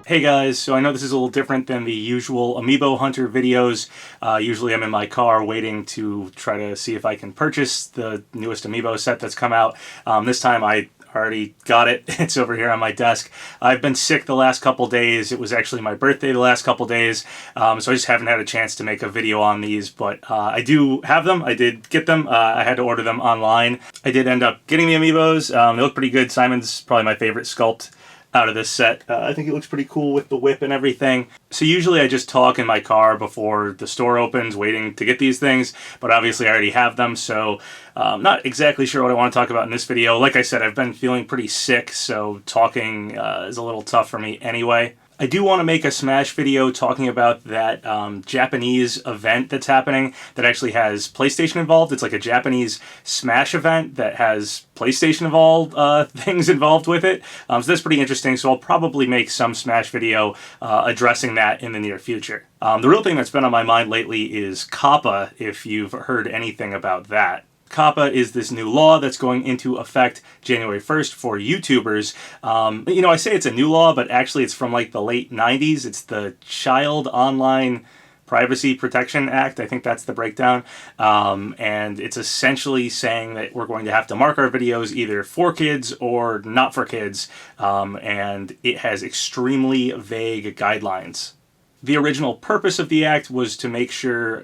Hey guys, so I know this is a little different than the usual AmiiboHunter videos. Usually I'm in my car waiting to try to see if I can purchase the newest Amiibo set that's come out. This time I already got it. It's over here on my desk. I've been sick the last couple days. It was actually my birthday the last couple days, so I just haven't had a chance to make a video on these, but I do have them. I did get them. I had to order them online. I did end up getting the Amiibos. They look pretty good. Simon's probably my favorite sculpt out of this set. I think it looks pretty cool with the whip and everything. So usually I just talk in my car before the store opens waiting to get these things, but obviously I already have them, so I'm not exactly sure what I want to talk about in this video. Like I said, I've been feeling pretty sick, so talking is a little tough for me anyway. I do want to make a Smash video talking about that Japanese event that's happening that actually has PlayStation involved. It's like a Japanese Smash event that has PlayStation involved things involved with it. So that's pretty interesting, so I'll probably make some Smash video addressing that in the near future. The real thing that's been on my mind lately is COPPA, if you've heard anything about that. COPPA is this new law that's going into effect January 1st for YouTubers. You know, I say it's a new law, but actually it's from like the late 90s. It's the Child Online Privacy Protection Act. I think that's the breakdown. And it's essentially saying that we're going to have to mark our videos either for kids or not for kids. And it has extremely vague guidelines. The original purpose of the act was to make sure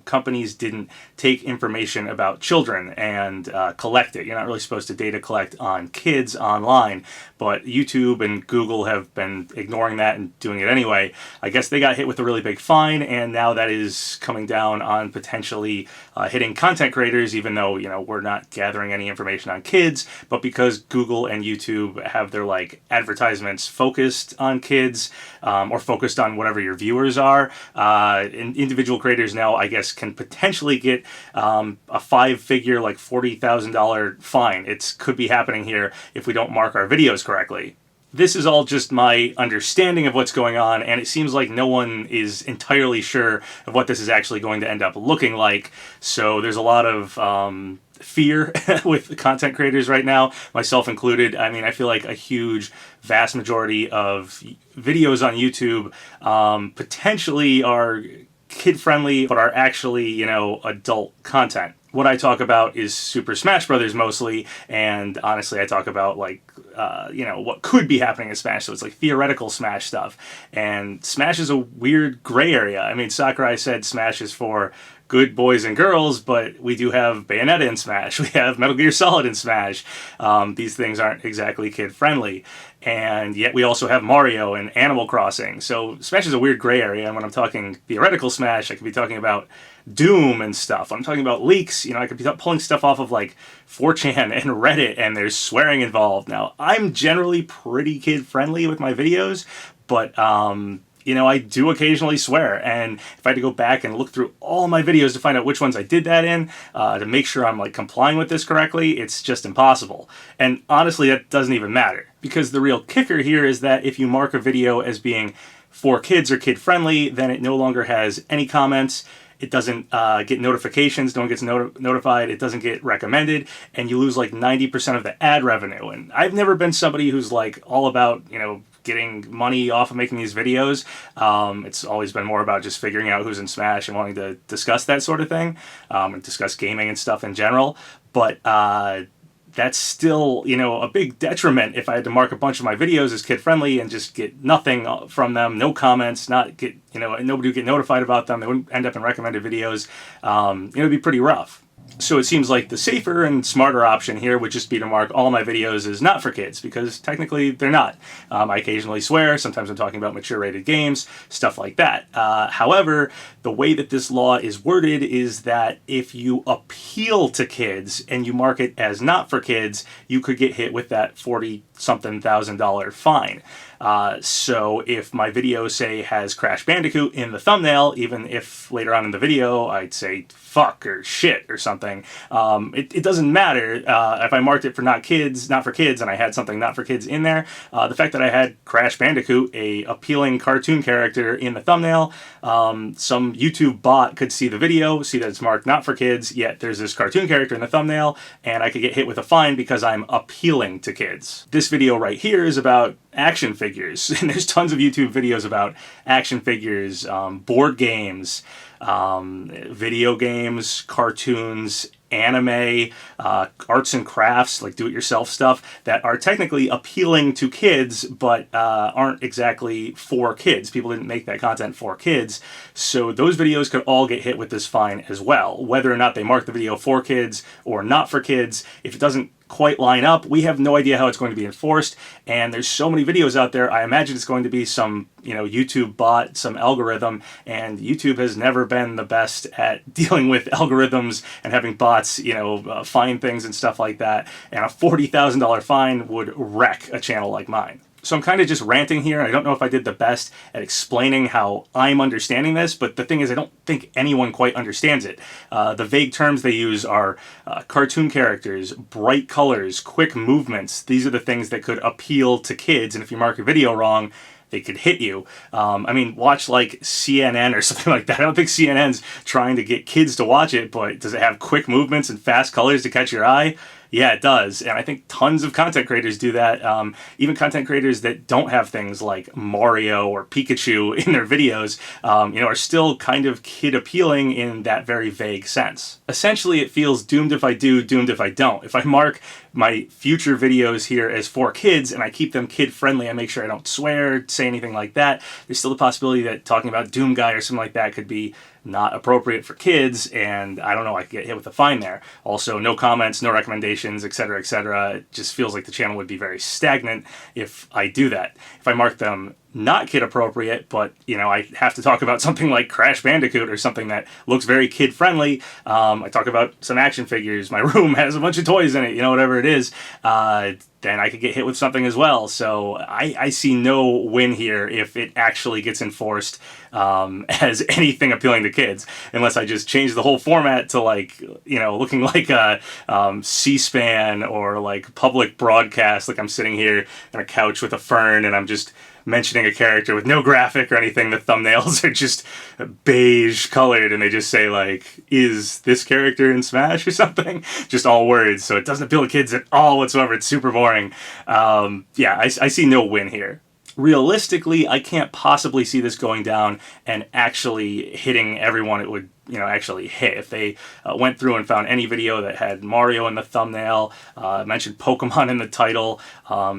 companies didn't take information about children and collect it. You're not really supposed to data collect on kids online, but YouTube and Google have been ignoring that and doing it anyway. I guess they got hit with a really big fine, and now that is coming down on potentially hitting content creators, even though, you know, we're not gathering any information on kids, but because Google and YouTube have their like advertisements focused on kids or focused on whatever your viewers are, and individual creators now, I guess, can potentially get a five-figure, like $40,000 fine. It could be happening here if we don't mark our videos correctly. This is all just my understanding of what's going on, and it seems like no one is entirely sure of what this is actually going to end up looking like. So there's a lot of fear with content creators right now, myself included. I mean, I feel like a huge, vast majority of videos on YouTube potentially are kid-friendly, but are actually, you know, adult content. What I talk about is Super Smash Brothers mostly, and honestly I talk about like, you know, what could be happening in Smash, so it's like theoretical Smash stuff. And Smash is a weird gray area. I mean, Sakurai said Smash is for good boys and girls, but we do have Bayonetta in Smash. We have Metal Gear Solid in Smash. These things aren't exactly kid-friendly. And yet we also have Mario and Animal Crossing. So Smash is a weird gray area, and when I'm talking theoretical Smash, I could be talking about Doom and stuff. When I'm talking about leaks, you know, I could be pulling stuff off of like 4chan and Reddit, and there's swearing involved. Now, I'm generally pretty kid-friendly with my videos, but you know, I do occasionally swear, and if I had to go back and look through all my videos to find out which ones I did that in, to make sure I'm like complying with this correctly, it's just impossible. And honestly, that doesn't even matter, because the real kicker here is that if you mark a video as being for kids or kid-friendly, then it no longer has any comments. It doesn't get notifications, no one gets notified, it doesn't get recommended, and you lose like 90% of the ad revenue. And I've never been somebody who's like all about, you know, getting money off of making these videos. It's always been more about just figuring out who's in Smash and wanting to discuss that sort of thing, and discuss gaming and stuff in general. But that's still, you know, a big detriment if I had to mark a bunch of my videos as kid-friendly and just get nothing from them, no comments, not get, you know, nobody would get notified about them, they wouldn't end up in recommended videos. It would be pretty rough. So it seems like the safer and smarter option here would just be to mark all my videos as not for kids, because technically they're not. I occasionally swear, sometimes I'm talking about mature-rated games, stuff like that. However, the way that this law is worded is that if you appeal to kids and you mark it as not for kids, you could get hit with that $40-something thousand fine. So if my video, say, has Crash Bandicoot in the thumbnail, even if later on in the video I'd say fuck or shit or something, it doesn't matter. If I marked it for not for kids, and I had something not for kids in there, the fact that I had Crash Bandicoot, a appealing cartoon character, in the thumbnail, some YouTube bot could see the video, see that it's marked not for kids, yet there's this cartoon character in the thumbnail, and I could get hit with a fine because I'm appealing to kids. This video right here is about action figures, and there's tons of YouTube videos about action figures, board games, video games, cartoons, anime, arts and crafts, like do-it-yourself stuff that are technically appealing to kids, but aren't exactly for kids. People didn't make that content for kids, so those videos could all get hit with this fine as well. Whether or not they mark the video for kids or not for kids, if it doesn't quite line up, we have no idea how it's going to be enforced, and there's so many videos out there. I imagine it's going to be some, YouTube bot, some algorithm, and YouTube has never been the best at dealing with algorithms and having bots, find things and stuff like that, and a $40,000 fine would wreck a channel like mine. So I'm kind of just ranting here. I don't know if I did the best at explaining how I'm understanding this, but the thing is I don't think anyone quite understands it. The vague terms they use are cartoon characters, bright colors, quick movements. These are the things that could appeal to kids, and if you mark a video wrong, they could hit you. Watch like CNN or something like that. I don't think CNN's trying to get kids to watch it, but does it have quick movements and fast colors to catch your eye? Yeah, it does. And I think tons of content creators do that. Even content creators that don't have things like Mario or Pikachu in their videos, are still kind of kid appealing in that very vague sense. Essentially, it feels doomed if I do, doomed if I don't. If I mark my future videos here as for kids and I keep them kid friendly, I make sure I don't swear, say anything like that, there's still the possibility that talking about Doom Guy or something like that could be not appropriate for kids, and I don't know, I could get hit with a fine there. Also, no comments, no recommendations, etc., etc. It just feels like the channel would be very stagnant if I do that. If I mark them not kid appropriate, but I have to talk about something like Crash Bandicoot or something that looks very kid friendly. I talk about some action figures. My room has a bunch of toys in it, whatever it is. Then I could get hit with something as well. So I see no win here if it actually gets enforced as anything appealing to kids, unless I just change the whole format to looking like a C-SPAN or like public broadcast, like I'm sitting here on a couch with a fern and I'm just mentioning a character with no graphic or anything. The thumbnails are just beige colored and they just say like, is this character in Smash or something? Just all words, so it doesn't appeal to kids at all whatsoever. It's super boring. I see no win here. Realistically, I can't possibly see this going down and actually hitting everyone it would actually hit. If they went through and found any video that had Mario in the thumbnail, mentioned Pokemon in the title,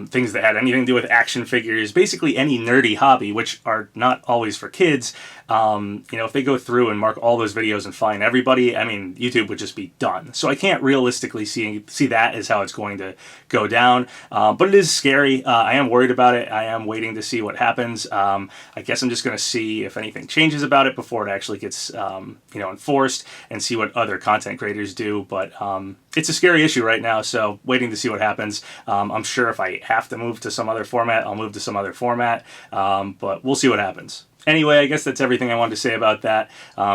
things that had anything to do with action figures, basically any nerdy hobby, which are not always for kids, if they go through and mark all those videos and find everybody, YouTube would just be done. So I can't realistically see that as how it's going to go down, but it is scary. I am worried about it. I am waiting to see what happens. I guess I'm just going to see if anything changes about it before it actually gets enforced, and see what other content creators do. But it's a scary issue right now, so waiting to see what happens. I'm sure if I have to move to some other format, I'll move to some other format, but we'll see what happens. Anyway, I guess that's everything I wanted to say about that.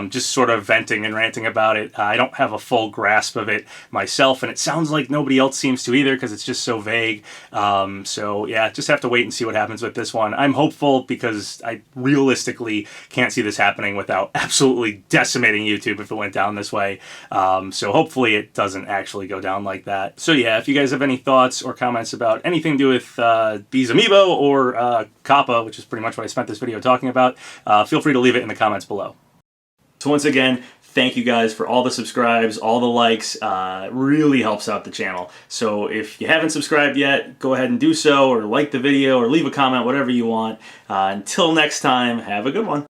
Just sort of venting and ranting about it. I don't have a full grasp of it myself, and it sounds like nobody else seems to either because it's just so vague. So yeah, just have to wait and see what happens with this one. I'm hopeful because I realistically can't see this happening without absolutely decimating YouTube if it went down this way. So hopefully it doesn't actually go down like that. So yeah, if you guys have any thoughts or comments about anything to do with these Amiibo or COPPA, which is pretty much what I spent this video talking about, feel free to leave it in the comments below. So once again, thank you guys for all the subscribes, all the likes. It really helps out the channel. So if you haven't subscribed yet, go ahead and do so, or like the video, or leave a comment, whatever you want. Until next time, have a good one.